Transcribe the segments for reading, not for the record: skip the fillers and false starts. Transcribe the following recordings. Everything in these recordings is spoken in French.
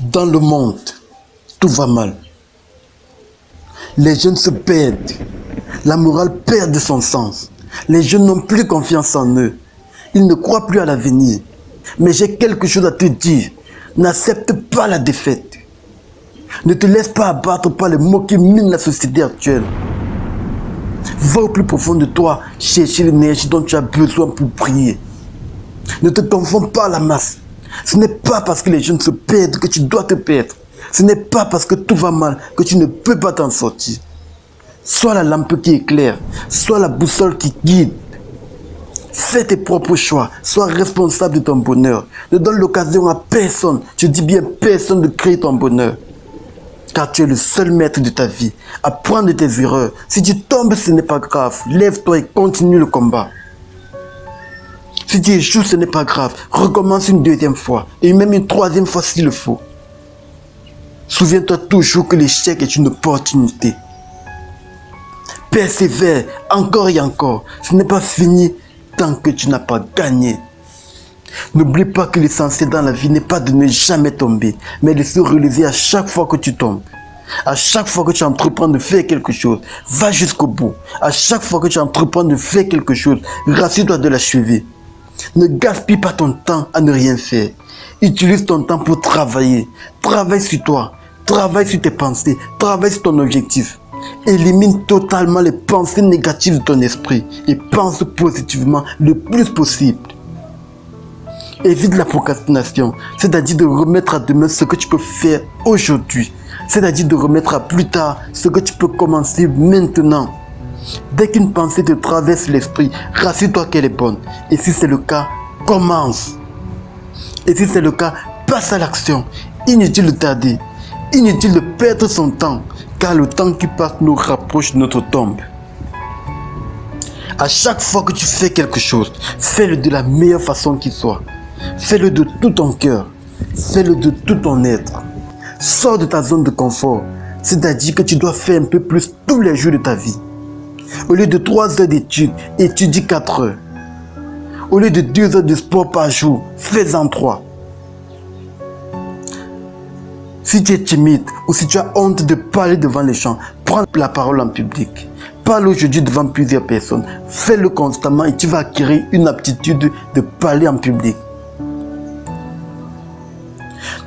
Dans le monde, tout va mal. Les jeunes se perdent. La morale perd de son sens. Les jeunes n'ont plus confiance en eux. Ils ne croient plus à l'avenir. Mais j'ai quelque chose à te dire. N'accepte pas la défaite. Ne te laisse pas abattre par les mots qui minent la société actuelle. Va au plus profond de toi chercher l'énergie dont tu as besoin pour prier. Ne te confonds pas à la masse. Ce n'est pas parce que les jeunes se perdent que tu dois te perdre. Ce n'est pas parce que tout va mal que tu ne peux pas t'en sortir. Sois la lampe qui éclaire, sois la boussole qui guide. Fais tes propres choix, sois responsable de ton bonheur. Ne donne l'occasion à personne, je dis bien personne, de créer ton bonheur. Car tu es le seul maître de ta vie. Apprends de tes erreurs. Si tu tombes, ce n'est pas grave. Lève-toi et continue le combat. Si tu échoues, ce n'est pas grave. Recommence une deuxième fois. Et même une troisième fois s'il le faut. Souviens-toi toujours que l'échec est une opportunité. Persévère encore et encore. Ce n'est pas fini tant que tu n'as pas gagné. N'oublie pas que l'essentiel dans la vie n'est pas de ne jamais tomber, mais de se relever à chaque fois que tu tombes. À chaque fois que tu entreprends de faire quelque chose, va jusqu'au bout. À chaque fois que tu entreprends de faire quelque chose, rassure-toi de l'achever. Ne gaspille pas ton temps à ne rien faire. Utilise ton temps pour travailler. Travaille sur toi. Travaille sur tes pensées. Travaille sur ton objectif. Élimine totalement les pensées négatives de ton esprit et pense positivement le plus possible. Évite la procrastination, c'est-à-dire de remettre à demain ce que tu peux faire aujourd'hui. C'est-à-dire de remettre à plus tard ce que tu peux commencer maintenant. Dès qu'une pensée te traverse l'esprit, rassure-toi qu'elle est bonne. Et si c'est le cas, commence. Et si c'est le cas, passe à l'action. Inutile de tarder. Inutile de perdre son temps, car le temps qui passe nous rapproche de notre tombe. À chaque fois que tu fais quelque chose, fais-le de la meilleure façon qui soit. Fais-le de tout ton cœur. Fais-le de tout ton être. Sors de ta zone de confort. C'est-à-dire que tu dois faire un peu plus tous les jours de ta vie. Au lieu de 3 heures d'études, étudie 4 heures. Au lieu de 2 heures de sport par jour, fais-en 3. Si tu es timide ou si tu as honte de parler devant les gens, prends la parole en public. Parle aujourd'hui devant plusieurs personnes. Fais-le constamment et tu vas acquérir une aptitude de parler en public.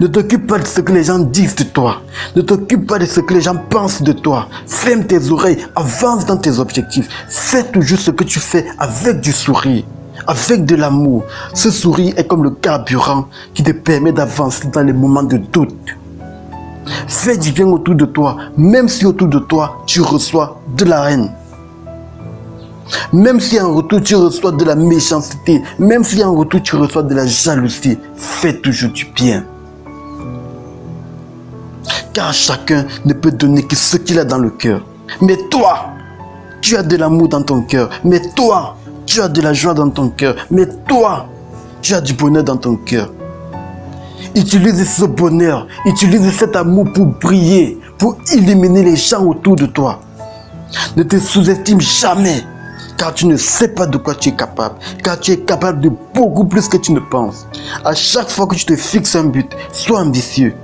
Ne t'occupe pas de ce que les gens disent de toi. Ne t'occupe pas de ce que les gens pensent de toi. Ferme tes oreilles, avance dans tes objectifs. Fais toujours ce que tu fais avec du sourire, avec de l'amour. Ce sourire est comme le carburant qui te permet d'avancer dans les moments de doute. Fais du bien autour de toi, même si autour de toi, tu reçois de la haine. Même si en retour, tu reçois de la méchanceté, même si en retour, tu reçois de la jalousie, fais toujours du bien. Car chacun ne peut donner que ce qu'il a dans le cœur. Mais toi, tu as de l'amour dans ton cœur. Mais toi, tu as de la joie dans ton cœur. Mais toi, tu as du bonheur dans ton cœur. Utilise ce bonheur, utilise cet amour pour briller, pour éliminer les gens autour de toi. Ne te sous-estime jamais, car tu ne sais pas de quoi tu es capable, car tu es capable de beaucoup plus que tu ne penses. À chaque fois que tu te fixes un but, sois ambitieux.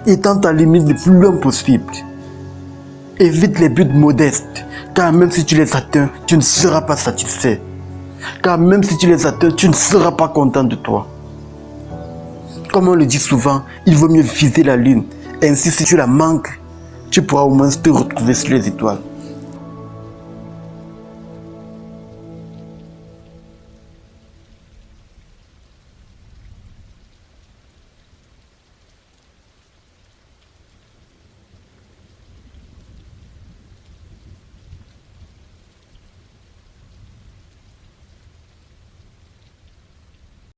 Étends ta limite le plus loin possible. Évite les buts modestes, car même si tu les atteins, tu ne seras pas satisfait. Car même si tu les atteins, tu ne seras pas content de toi. Comme on le dit souvent, il vaut mieux viser la lune. Ainsi, si tu la manques, tu pourras au moins te retrouver sur les étoiles.